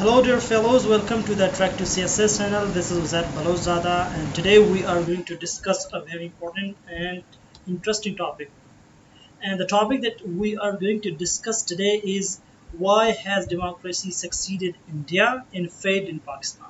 Hello dear fellows, welcome to the Track to CSS channel. This is Uzair Balozada and today we are going to discuss a very important and interesting topic. And the topic that we are going to discuss today is why has democracy succeeded India and failed in Pakistan.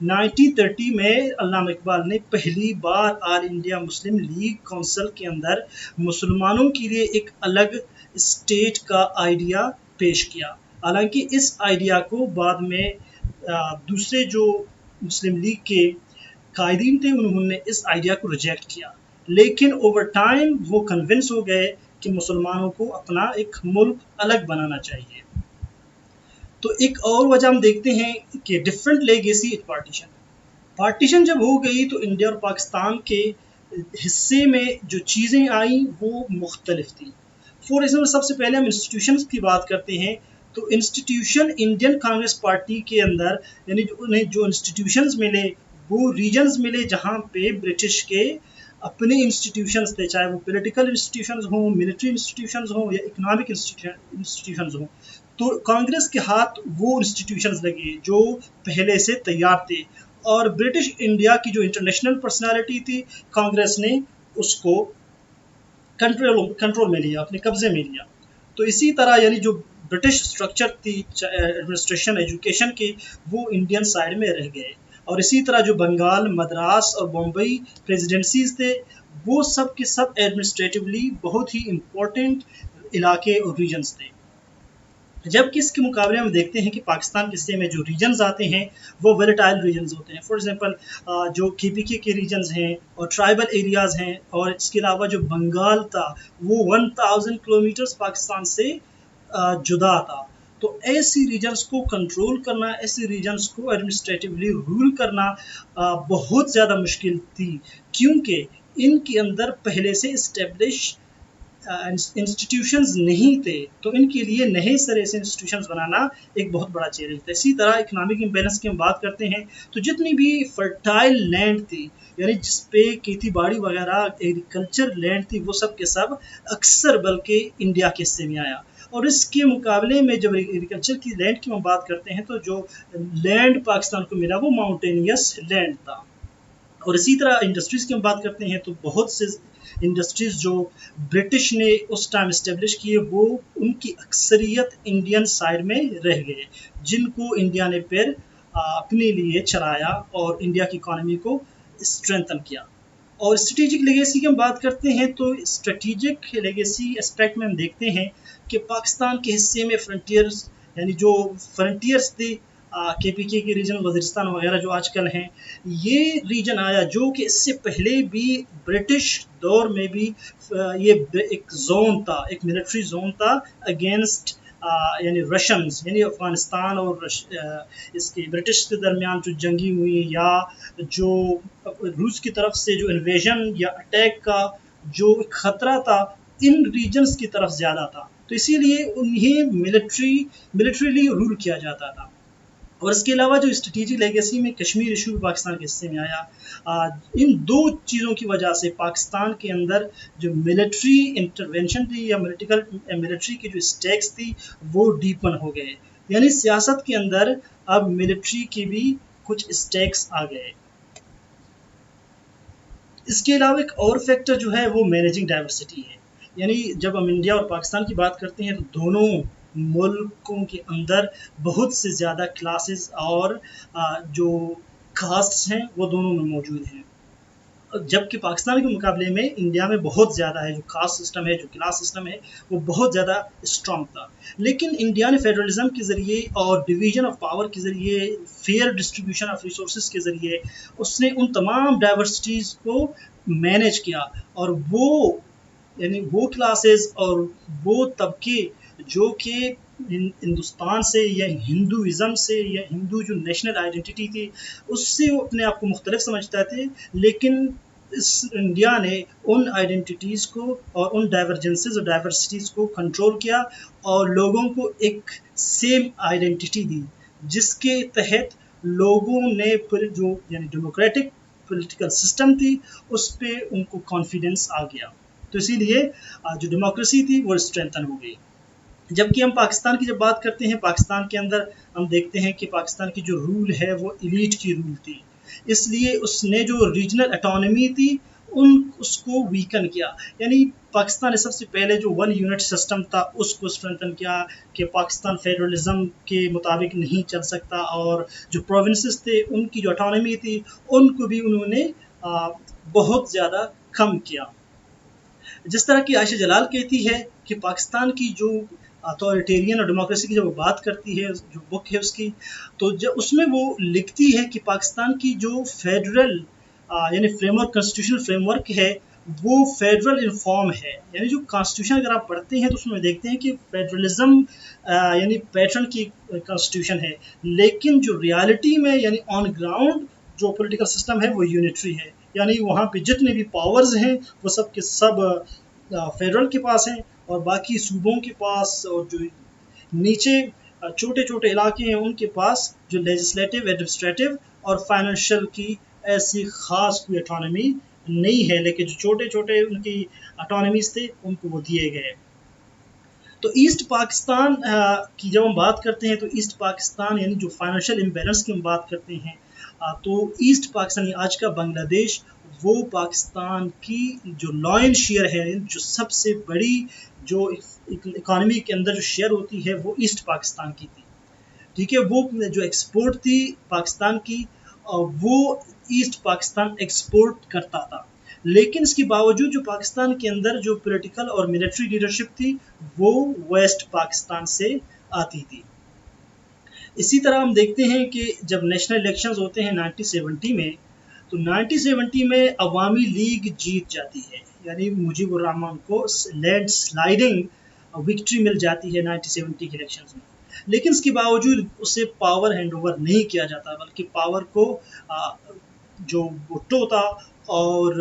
1930 میں علامہ اقبال نے پہلی بار آل India Muslim league council کے اندر مسلمانوں کے لیے ایک الگ state کا آئیڈیا پیش کیا. حالانکہ اس آئیڈیا کو بعد میں دوسرے جو مسلم لیگ کے قائدین تھے انہوں نے اس آئیڈیا کو ریجیکٹ کیا، لیکن اوور ٹائم وہ کنونس ہو گئے کہ مسلمانوں کو اپنا ایک ملک الگ بنانا چاہیے. تو ایک اور وجہ ہم دیکھتے ہیں کہ ڈفرینٹ لیگیسی ایٹ پارٹیشن جب ہو گئی تو انڈیا اور پاکستان کے حصے میں جو چیزیں آئیں وہ مختلف تھیں. فور ایگزامپل سب سے پہلے ہم انسٹیٹیوشنز کی بات کرتے ہیں تو انسٹیٹیوشن انڈین کانگریس پارٹی کے اندر یعنی انہیں جو انسٹیٹیوشنز ملے وہ ریجنز ملے جہاں پہ برٹش کے اپنے انسٹیٹیوشنز تھے، چاہے وہ پولیٹیکل انسٹیٹیوشنز ہوں، ملٹری انسٹیٹیوشنز ہوں یا اکنامک انسٹیٹیوشنز ہوں. تو کانگریس کے ہاتھ وہ انسٹیٹیوشنز لگے جو پہلے سے تیار تھے، اور برٹش انڈیا کی جو انٹرنیشنل پرسنالٹی تھی کانگریس نے اس کو کنٹرول میں لیا، اپنے قبضے میں لیا. تو اسی طرح یعنی جو برٹش اسٹرکچر تھی ایڈمنسٹریشن ایجوکیشن کی وہ انڈین سائڈ میں رہ گئے، اور اسی طرح جو بنگال، مدراس اور بمبئی پریزیڈنسیز تھے وہ سب کے سب ایڈمنسٹریٹولی بہت ہی امپورٹنٹ علاقے اور ریجنز تھے. جبکہ اس کے مقابلے میں دیکھتے ہیں کہ پاکستان کے حصے میں جو ریجنز آتے ہیں وہ ویلیٹائل ریجنز ہوتے ہیں. فار ایگزامپل جو KPK کے ریجنز ہیں اور ٹرائبل ایریاز ہیں، اور اس کے علاوہ جو بنگال تھا وہ 1000 کلومیٹرز پاکستان سے جدا تھا. تو ایسی ریجنز کو کنٹرول کرنا، ایسی ریجنز کو ایڈمنسٹریٹولی رول کرنا بہت زیادہ مشکل تھی، کیونکہ ان کے اندر پہلے سے اسٹیبلش انسٹیٹیوشنز نہیں تھے، تو ان کے لیے نئے سرے سے انسٹیٹیوشنز بنانا ایک بہت بڑا چیلنج تھا. اسی طرح اکنامک امبیلنس کی ہم بات کرتے ہیں تو جتنی بھی فرٹائل لینڈ تھی یعنی جس پہ کھیتی باڑی وغیرہ ایگریکلچر لینڈ تھی وہ سب کے سب اکثر بلکہ انڈیا کے حصے میں آیا. اور اس کے مقابلے میں جب ایگریکلچر کی لینڈ کی ہم بات کرتے ہیں تو جو لینڈ پاکستان کو ملا وہ ماؤنٹینیس لینڈ تھا. اور اسی طرح انڈسٹریز کی ہم بات کرتے ہیں تو بہت سے انڈسٹریز جو برٹش نے اس ٹائم اسٹیبلش کیے وہ ان کی اکثریت انڈین سائڈ میں رہ گئے، جن کو انڈیا نے پھر اپنے لیے چلایا اور انڈیا کی اکانومی کو اسٹرینتھن کیا. اور اسٹریٹجک لیگیسی کی ہم بات کرتے ہیں تو اسٹریٹجک لیگیسی اسپیکٹ میں ہم دیکھتے ہیں کہ پاکستان کے حصے میں فرنٹیئرز یعنی جو فرنٹیئرز تھے KPK کے ریجن وزیرستان وغیرہ جو آج کل ہیں، یہ ریجن آیا جو کہ اس سے پہلے بھی برٹش دور میں بھی یہ ایک زون تھا، ایک ملٹری زون تھا اگینسٹ یعنی رشنز، یعنی افغانستان اور اس کے برٹش کے درمیان جو جنگی ہوئی یا جو روس کی طرف سے جو انویژن یا اٹیک کا جو خطرہ تھا ان ریجنز کی طرف زیادہ تھا، تو اسی لیے انہیں ملٹریلی رول کیا جاتا تھا. اور اس کے علاوہ جو اسٹریٹجک لیگیسی میں کشمیر ایشو بھی پاکستان کے حصے میں آیا. ان دو چیزوں کی وجہ سے پاکستان کے اندر جو ملٹری انٹرونشن تھی یا ملٹری کی جو اسٹیکس تھی وہ ڈیپن ہو گئے، یعنی سیاست کے اندر اب ملٹری کی بھی کچھ اسٹیکس آ گئے. اس کے علاوہ ایک اور فیکٹر جو ہے وہ مینیجنگ ڈائیورسٹی ہے. یعنی جب ہم انڈیا اور پاکستان کی بات کرتے ہیں تو دونوں ملکوں کے اندر بہت سے زیادہ کلاسز اور جو کاسٹس ہیں وہ دونوں میں موجود ہیں، جبکہ پاکستان کے مقابلے میں انڈیا میں بہت زیادہ ہے جو کاسٹ سسٹم ہے، جو کلاس سسٹم ہے وہ بہت زیادہ اسٹرانگ تھا. لیکن انڈیا نے فیڈرلزم کے ذریعے اور ڈویژن آف پاور کے ذریعے، فیئر ڈسٹریبیوشن آف ریسورسز کے ذریعے اس نے ان تمام ڈائیورسٹیز کو مینیج کیا، اور وہ یعنی وہ کلاسز اور وہ طبقے جو کہ ہندوستان سے یا ہندوازم سے یا ہندو جو نیشنل آئیڈینٹی تھی اس سے وہ اپنے آپ کو مختلف سمجھتا تھے، لیکن اس انڈیا نے ان آئیڈینٹیز کو اور ان ڈائیورجنسز اور ڈائیورسٹیز کو کنٹرول کیا اور لوگوں کو ایک سیم آئیڈینٹی دی، جس کے تحت لوگوں نے جو یعنی ڈیموکریٹک پولیٹیکل سسٹم تھی اس پہ ان کو کانفیڈنس آ گیا. تو اسی لیے جو ڈیموکریسی تھی وہ اسٹرینتھن ہو گئی. جبکہ ہم پاکستان کی جب بات کرتے ہیں، پاکستان کے اندر ہم دیکھتے ہیں کہ پاکستان کی جو رول ہے وہ ایلیٹ کی رول تھی، اس لیے اس نے جو ریجنل اٹانومی تھی اس کو ویکن کیا. یعنی پاکستان نے سب سے پہلے جو ون یونٹ سسٹم تھا اس کو اسٹرینتھن کیا کہ پاکستان فیڈرلزم کے مطابق نہیں چل سکتا، اور جو پروونسز تھے ان کی جو اٹانومی تھی ان کو بھی انہوں نے بہت زیادہ کم کیا. جس طرح کی عائشہ جلال کہتی ہے کہ پاکستان کی جو اتھارٹیرین اور ڈیموکریسی کی جب وہ بات کرتی ہے، جو بک ہے اس کی، تو اس میں وہ لکھتی ہے کہ پاکستان کی جو فیڈرل یعنی frame work, constitutional frame work ہے، وہ فیڈرل انفارم ہے. یعنی جو کانسٹیٹیوشن اگر آپ پڑھتے ہیں تو اس میں دیکھتے ہیں کہ فیڈرلزم یعنی پیٹرن کی کانسٹیٹیوشن ہے، لیکن جو ریالٹی میں یعنی آن گراؤنڈ جو پولیٹیکل سسٹم ہے وہ یونٹری ہے. یعنی وہاں پہ جتنے بھی پاورز ہیں وہ سب کے سب فیڈرل کے پاس ہیں، اور باقی صوبوں کے پاس اور جو نیچے چھوٹے چھوٹے علاقے ہیں ان کے پاس جو لیجسلیٹو، ایڈمنسٹریٹو اور فائنینشیل کی ایسی خاص کوئی اٹانومی نہیں ہے، لیکن جو چھوٹے چھوٹے ان کی اٹانومیز تھے ان کو وہ دیے گئے. تو ایسٹ پاکستان کی جب ہم بات کرتے ہیں تو ایسٹ پاکستان یعنی جو فائنینشیل امبیلنس کی ہم بات کرتے ہیں، تو ایسٹ پاکستان آج کا بنگلہ دیش وہ پاکستان کی جو لائن شیئر ہے، جو سب سے بڑی جو اکانومی کے اندر جو شیئر ہوتی ہے وہ ایسٹ پاکستان کی تھی. ٹھیک ہے، وہ جو ایکسپورٹ تھی پاکستان کی وہ ایسٹ پاکستان ایکسپورٹ کرتا تھا. لیکن اس کے باوجود جو پاکستان کے اندر جو پولیٹیکل اور ملٹری لیڈرشپ تھی وہ ویسٹ پاکستان سے آتی تھی. اسی طرح ہم دیکھتے ہیں کہ جب نیشنل الیکشنز ہوتے ہیں 1970 میں، تو 1970 میں عوامی لیگ جیت جاتی ہے، یعنی مجیب الرحمان کو لینڈ سلائڈنگ وکٹری مل جاتی ہے 1970 کے الیکشنز میں. لیکن اس کے باوجود اسے پاور ہینڈ اوور نہیں کیا جاتا، بلکہ پاور کو جو بھٹو تھا اور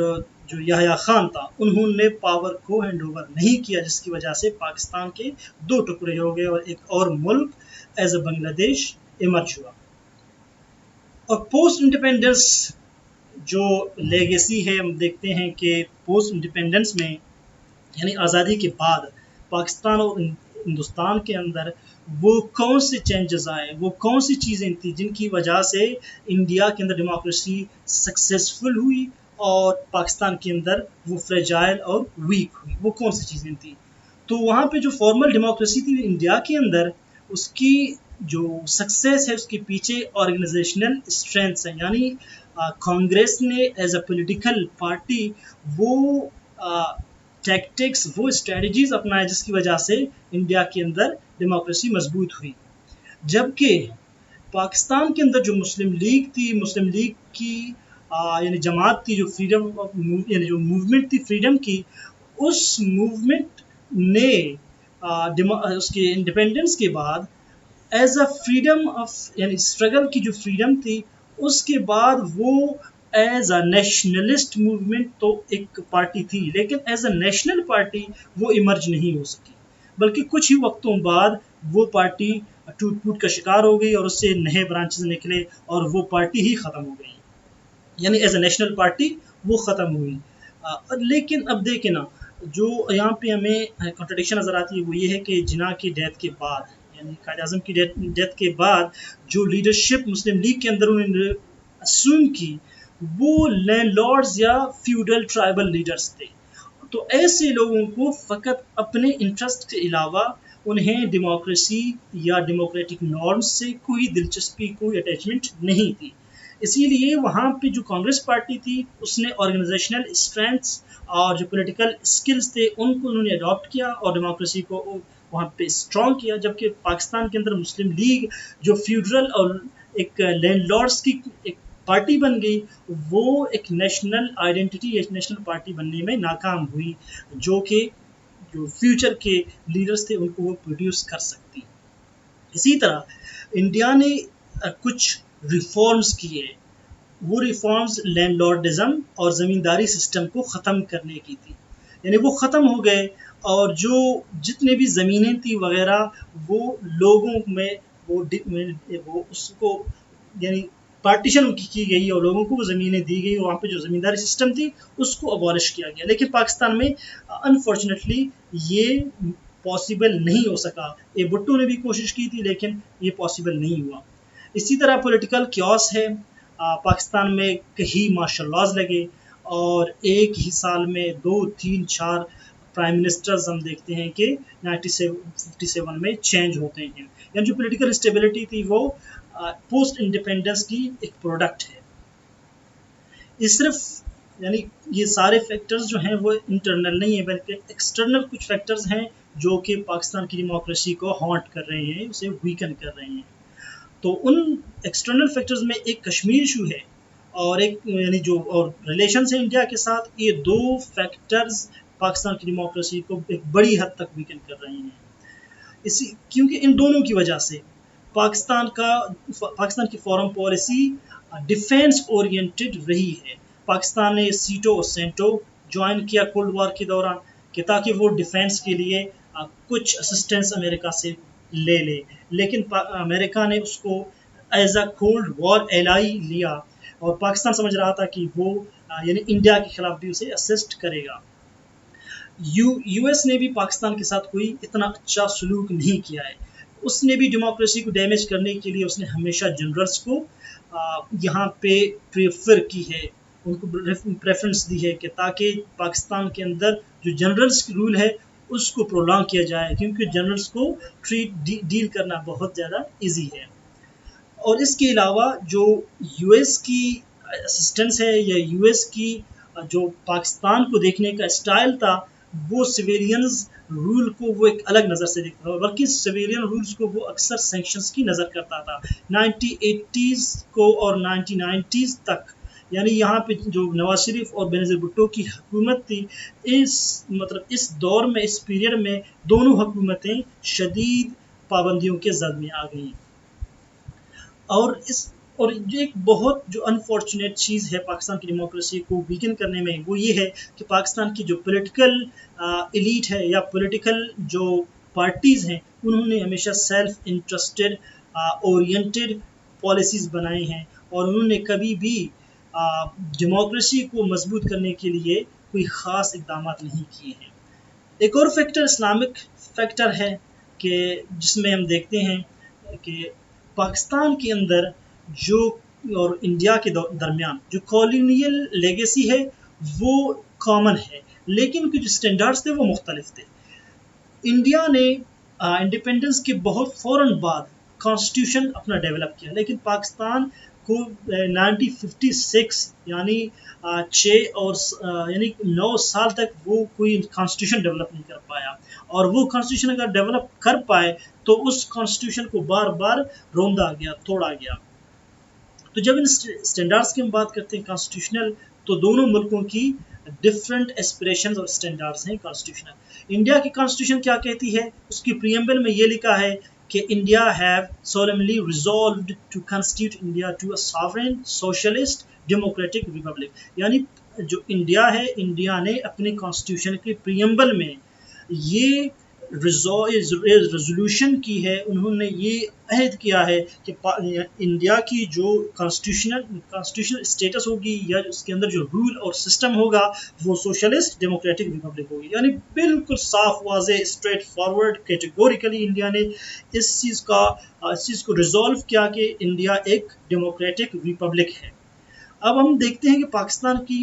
جو یحییٰ خان تھا انہوں نے پاور کو ہینڈ اوور نہیں کیا، جس کی وجہ سے پاکستان کے دو ٹکڑے ہو گئے اور ایک اور ملک ایز اے بنگلہ دیش ایمرج ہوا. اور پوسٹ انڈیپینڈنس جو لیگیسی ہے، ہم دیکھتے ہیں کہ پوسٹ انڈیپینڈنس میں یعنی آزادی کے بعد پاکستان اور ہندوستان کے اندر وہ کون سے چینجز آئے، وہ کون سی چیزیں تھیں جن کی وجہ سے انڈیا کے اندر ڈیموکریسی سکسیزفل ہوئی اور پاکستان کے اندر وہ فریجائل اور ویک ہوئی، وہ کون سی چیزیں تھیں. تو وہاں پہ جو فارمل ڈیموکریسی تھی انڈیا کے اندر، اس کی جو سکسیس ہے اس کے پیچھے آرگنائزیشنل اسٹرینتھس ہیں. یعنی کانگریس نے ایز اے پولیٹیکل پارٹی وہ ٹیکٹکس، وہ اسٹریٹجیز اپنائے جس کی وجہ سے انڈیا کے اندر ڈیموکریسی مضبوط ہوئی. جبکہ پاکستان کے اندر جو مسلم لیگ تھی، مسلم لیگ کی یعنی جماعت تھی، جو فریڈم یعنی جو موومنٹ تھی فریڈم کی، اس موومنٹ نے اس کے انڈیپینڈنس کے بعد ایز اے فریڈم آف یعنی اسٹرگل کی جو فریڈم تھی، اس کے بعد وہ ایز اے نیشنلسٹ موومنٹ تو ایک پارٹی تھی، لیکن ایز اے نیشنل پارٹی وہ ایمرج نہیں ہو سکی، بلکہ کچھ ہی وقتوں بعد وہ پارٹی ٹوٹ پوٹ کا شکار ہو گئی اور اس سے نئے برانچز نکلے اور وہ پارٹی ہی ختم ہو گئی. یعنی ایز اے نیشنل پارٹی وہ ختم ہوئی. لیکن اب دیکھیں نا، جو یہاں پہ ہمیں کنٹرڈکشن نظر آتی ہے وہ یہ ہے کہ جناح کی ڈیتھ کے بعد، یعنی قائد اعظم کی ڈیتھ کے بعد جو لیڈرشپ مسلم لیگ کے اندر انہوں نے اسیوم کی وہ لینڈ لارڈز یا فیوڈل ٹرائبل لیڈرز تھے. تو ایسے لوگوں کو فقط اپنے انٹرسٹ کے علاوہ انہیں ڈیموکریسی یا ڈیموکریٹک نارمز سے کوئی دلچسپی، کوئی اٹیچمنٹ نہیں تھی. اسی لیے وہاں پہ جو کانگریس پارٹی تھی اس نے آرگنائزیشنل اسٹرینتھس اور جو پولیٹیکل اسکلز تھے ان کو انہوں نے اڈاپٹ کیا اور ڈیموکریسی کو وہاں پہ اسٹرانگ کیا. جبکہ پاکستان کے اندر مسلم لیگ جو فیوڈرل اور ایک لینڈ لارڈس کی ایک پارٹی بن گئی، وہ ایک نیشنل آئیڈینٹی، ایک نیشنل پارٹی بننے میں ناکام ہوئی، جو کہ جو فیوچر کے لیڈرز تھے ان کو وہ پروڈیوس کر سکتی. اسی طرح انڈیا نے کچھ ریفارمز کیے، وہ ریفارمز لینڈ لارڈزم اور زمینداری سسٹم کو ختم کرنے کی تھی. یعنی وہ ختم ہو گئے اور جو جتنے بھی زمینیں تھیں وغیرہ وہ لوگوں میں وہ اس کو یعنی پارٹیشن کی گئی اور لوگوں کو وہ زمینیں دی گئی، وہاں پہ جو زمینداری سسٹم تھی اس کو ابالش کیا گیا. لیکن پاکستان میں انفارچونیٹلی یہ پاسبل نہیں ہو سکا. یہ بھٹو نے بھی کوشش کی تھی لیکن یہ پاسبل نہیں ہوا. اسی طرح پولیٹیکل کیوس ہے، پاکستان میں کہیں مارشل لاز لگے اور ایک ہی سال میں 2 3 4 پرائم منسٹرز ہم دیکھتے ہیں کہ 57 میں چینج ہوتے ہیں. یعنی جو پولیٹیکل اسٹیبلٹی تھی وہ پوسٹ انڈیپینڈنس کی ایک پروڈکٹ ہے. یہ صرف یعنی یہ سارے فیکٹرز جو ہیں وہ انٹرنل نہیں ہیں بلکہ ایکسٹرنل کچھ فیکٹرز ہیں جو کہ پاکستان کی ڈیموکریسی کو ہانٹ کر رہے ہیں, اسے ویکن کر رہے ہیں. تو ان ایکسٹرنل فیکٹرز میں ایک کشمیر ایشو ہے اور ایک یعنی جو اور ریلیشنز ہیں انڈیا کے ساتھ, یہ دو فیکٹرز پاکستان کی ڈیموکریسی کو ایک بڑی حد تک ویکن کر رہے ہیں. کیونکہ ان دونوں کی وجہ سے پاکستان کی فارن پالیسی ڈیفینس اورینٹڈ رہی ہے. پاکستان نے سیٹو اور سینٹو جوائن کیا کولڈ وار کے دوران کہ تاکہ وہ ڈیفینس کے لیے کچھ اسسٹنس امریکہ سے لے لے, لیکن امریکہ نے اس کو ایز اے کولڈ وار ایلائی لیا اور پاکستان سمجھ رہا تھا کہ وہ یعنی انڈیا کے خلاف بھی اسے اسسٹ کرے گا. یو ایس نے بھی پاکستان کے ساتھ کوئی اتنا اچھا سلوک نہیں کیا ہے. اس نے بھی ڈیموکریسی کو ڈیمیج کرنے کے لیے اس نے ہمیشہ جنرلز کو یہاں پہ پریفر کی ہے, ان کو پریفرنس دی ہے کہ تاکہ پاکستان کے اندر جو جنرلز کی رول ہے اس کو پرولونگ کیا جائے, کیونکہ جنرلز کو ڈیل کرنا بہت زیادہ ایزی ہے. اور اس کے علاوہ جو یو ایس کی اسسٹنس ہے یا یو ایس کی جو پاکستان کو دیکھنے کا اسٹائل تھا وہ سویلینز رول کو وہ ایک الگ نظر سے دیکھتا تھا, بلکہ سویلین رولز کو وہ اکثر سینکشنز کی نظر کرتا تھا. 1980s کو اور 1990s تک یعنی یہاں پہ جو نواز شریف اور بینظیر بھٹو کی حکومت تھی, اس دور میں اس پیریڈ میں دونوں حکومتیں شدید پابندیوں کے زد میں آ گئیں. اور یہ ایک بہت جو انفارچونیٹ چیز ہے پاکستان کی ڈیموکریسی کو ویکن کرنے میں, وہ یہ ہے کہ پاکستان کی جو پولیٹیکل ایلیٹ ہے یا پولیٹیکل جو پارٹیز ہیں انہوں نے ہمیشہ سیلف انٹرسٹڈ اورینٹڈ پالیسیز بنائے ہیں اور انہوں نے کبھی بھی ڈیموکریسی کو مضبوط کرنے کے لیے کوئی خاص اقدامات نہیں کیے ہیں. ایک اور فیکٹر اسلامک فیکٹر ہے کہ جس میں ہم دیکھتے ہیں کہ پاکستان کے اندر جو اور انڈیا کے درمیان جو کالونیل لیگیسی ہے وہ کامن ہے, لیکن ان کے جو سٹینڈرڈز تھے وہ مختلف تھے. انڈیا نے انڈیپینڈنس کے بہت فوراً بعد کانسٹیٹیوشن اپنا ڈیولپ کیا, لیکن پاکستان کو 1956 یعنی 9 سال تک وہ کوئی کانسٹیٹیوشن ڈیولپ نہیں کر پایا, اور وہ کانسٹیٹیوشن اگر ڈیولپ کر پائے تو اس کانسٹیٹیوشن کو بار بار روندا گیا, توڑا گیا. تو جب ان اسٹینڈرڈس کی ہم بات کرتے ہیں کانسٹیٹیوشنل, تو دونوں ملکوں کی ڈفرینٹ ایسپریشنز اور اسٹینڈرڈس ہیں کانسٹیٹیوشنل. انڈیا کی کانسٹیٹیوشن کیا کہتی ہے, اس کی پریمبل میں یہ لکھا ہے کہ India have solemnly resolved to constitute India to a sovereign, socialist, democratic republic. یعنی جو انڈیا ہے, انڈیا نے اپنے کانسٹیٹیوشن کے پریمبل میں یہ ریزولوشن کی ہے, انہوں نے یہ عہد کیا ہے کہ انڈیا کی جو کانسٹیٹیوشنل اسٹیٹس ہوگی یا اس کے اندر جو رول اور سسٹم ہوگا وہ سوشلسٹ ڈیموکریٹک ریپبلک ہوگی. یعنی بالکل صاف واضح اسٹریٹ فارورڈ کیٹیگوریکلی انڈیا نے اس چیز کو ریزولو کیا کہ انڈیا ایک ڈیموکریٹک ریپبلک ہے. اب ہم دیکھتے ہیں کہ پاکستان کی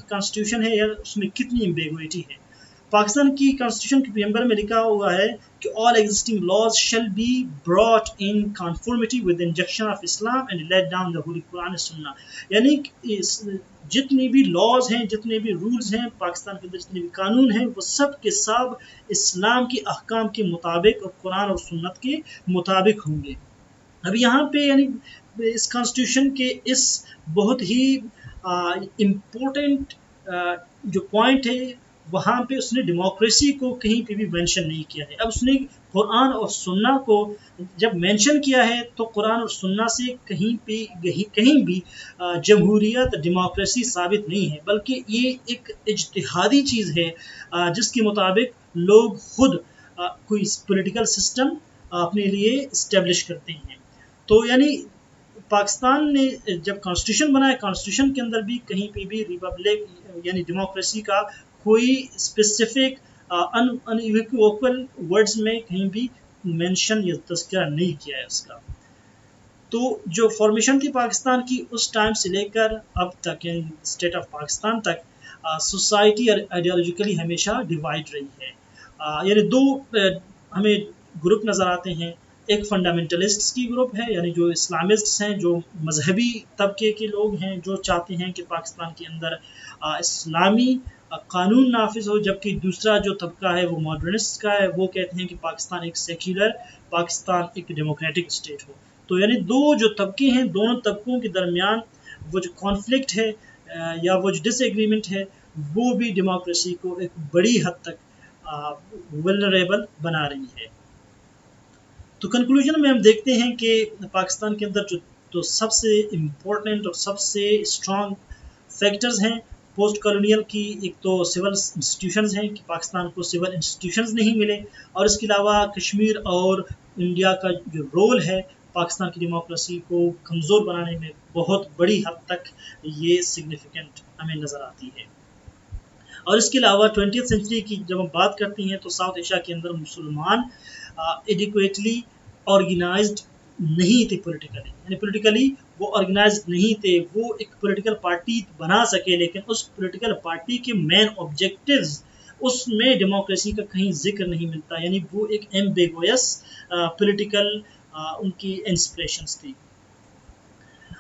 کانسٹیٹیوشن ہے یا اس میں کتنی ایمبیگویٹی ہے. پاکستان کی کانسٹیٹیوشن کے پریمبل میں لکھا ہوا ہے کہ all existing laws shall be brought in conformity with the injunction of Islam and laid down the Holy Quran and Sunnah. یعنی جتنی بھی لاز ہیں, جتنے بھی رولز ہیں پاکستان کے اندر, جتنے بھی قانون ہیں, وہ سب کے سب اسلام کے احکام کے مطابق اور قرآن اور سنت کے مطابق ہوں گے. اب یہاں پہ یعنی اس کانسٹیٹیوشن کے اس بہت ہی امپورٹنٹ جو پوائنٹ ہے وہاں پہ اس نے ڈیموکریسی کو کہیں پہ بھی مینشن نہیں کیا ہے. اب اس نے قرآن اور سنہ کو جب مینشن کیا ہے تو قرآن اور سنہ سے کہیں بھی جمہوریت ڈیموکریسی ثابت نہیں ہے, بلکہ یہ ایک اجتہادی چیز ہے جس کے مطابق لوگ خود کوئی پولیٹیکل سسٹم اپنے لیے اسٹیبلش کرتے ہیں. تو یعنی پاکستان نے جب کانسٹیٹیوشن بنایا, کانسٹیٹیوشن کے اندر بھی کہیں پہ بھی ریپبلک یعنی ڈیموکریسی کا کوئی اسپیسیفک انیکویکل ورڈز میں کہیں بھی مینشن یا تذکرہ نہیں کیا ہے اس کا. تو جو فارمیشن تھی پاکستان کی اس ٹائم سے لے کر اب تک یعنی اسٹیٹ آف پاکستان تک سوسائٹی اور آئیڈیالوجیکلی ہمیشہ ڈیوائڈ رہی ہے. یعنی دو ہمیں گروپ نظر آتے ہیں. ایک فنڈامنٹلسٹس کی گروپ ہے یعنی جو اسلامسٹس ہیں جو مذہبی طبقے کے لوگ ہیں جو چاہتے ہیں کہ پاکستان کے اندر اسلامی قانون نافذ ہو, جبکہ دوسرا جو طبقہ ہے وہ ماڈرنسٹ کا ہے, وہ کہتے ہیں کہ پاکستان ایک سیکولر, پاکستان ایک ڈیموکریٹک اسٹیٹ ہو. تو یعنی دو جو طبقے ہیں دونوں طبقوں کے درمیان وہ جو کانفلکٹ ہے یا وہ جو ڈس ایگریمنٹ ہے وہ بھی ڈیموکریسی کو ایک بڑی حد تک ولنریبل بنا رہی ہے. تو کنکلوژن میں ہم دیکھتے ہیں کہ پاکستان کے اندر جو تو سب سے امپورٹنٹ اور سب سے اسٹرانگ فیکٹرز ہیں پوسٹ کالونیل کی. ایک تو سول انسٹیٹیوشنز ہیں کہ پاکستان کو سول انسٹیٹیوشنز نہیں ملے, اور اس کے علاوہ کشمیر اور انڈیا کا جو رول ہے پاکستان کی ڈیموکریسی کو کمزور بنانے میں بہت بڑی حد تک یہ سگنیفیکنٹ ہمیں نظر آتی ہے. اور اس کے علاوہ 20th سینچری کی جب ہم بات کرتے ہیں تو ساؤتھ ایشیا کے اندر مسلمان ایڈیکویٹلی آرگنائزڈ نہیں تھے پولیٹیکلی, یعنی پولیٹیکلی وہ آرگنائزڈ نہیں تھے. وہ ایک پولیٹیکل پارٹی بنا سکے لیکن اس پولیٹیکل پارٹی کے مین آبجیکٹیوز اس میں ڈیموکریسی کا کہیں ذکر نہیں ملتا, یعنی وہ ایک ایمبیگویس پولیٹیکل ان کی انسپریشنز تھی.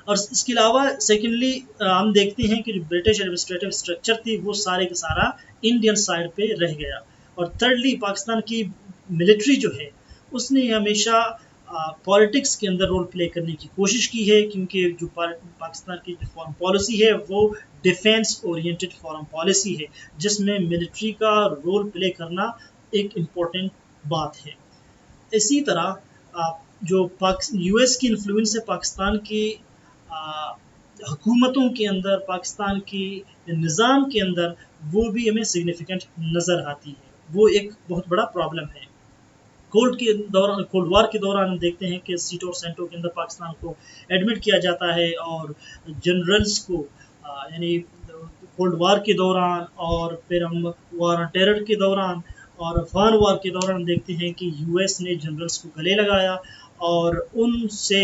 اور اس کے علاوہ سیکنڈلی ہم دیکھتے ہیں کہ جو برٹش ایڈمنسٹریٹو اسٹرکچر تھی وہ سارے کا سارا انڈین سائڈ پہ رہ گیا. اور تھرڈلی پاکستان کی ملٹری جو ہے اس نے ہمیشہ پالیٹکس کے اندر رول پلے کرنے کی کوشش کی ہے, کیونکہ جو پاکستان کی جو فارم پالیسی ہے وہ ڈیفینس اورینٹڈ فارم پالیسی ہے جس میں ملٹری کا رول پلے کرنا ایک امپورٹنٹ بات ہے. اسی طرح جو یو ایس کی انفلوئنس ہے پاکستان کی حکومتوں کے اندر, پاکستان کی نظام کے اندر, وہ بھی ہمیں سگنیفیکنٹ نظر آتی ہے. وہ ایک بہت بڑا پرابلم ہے. کولڈ وار کے دوران ہم دیکھتے ہیں کہ سیٹو اور سینٹو کے اندر پاکستان کو ایڈمٹ کیا جاتا ہے, اور جنرلز کو یعنی کولڈ وار کے دوران اور پھر ہم وار آن ٹیرر کے دوران اور افغان وار کے دوران ہم دیکھتے ہیں کہ یو ایس نے جنرلز کو گلے لگایا اور ان سے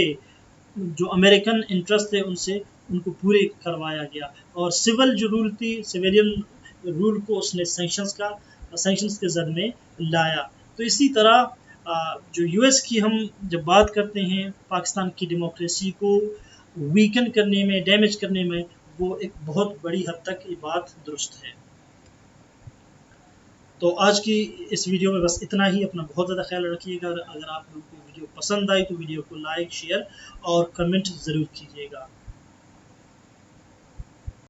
جو امریکن انٹرسٹ تھے ان کو پورے کروایا گیا, اور سول جو رول تھی سویلین رول کو اس نے سینکشنز کے زد میں لایا. تو اسی طرح جو یو ایس کی ہم جب بات کرتے ہیں پاکستان کی ڈیموکریسی کو ویکن کرنے میں, ڈیمیج کرنے میں, وہ ایک بہت بڑی حد تک یہ بات درست ہے. تو آج کی اس ویڈیو میں بس اتنا ہی. اپنا بہت زیادہ خیال رکھیے گا. اگر آپ لوگوں کو ویڈیو پسند آئی تو ویڈیو کو لائک, شیئر اور کمنٹ ضرور کیجیے گا.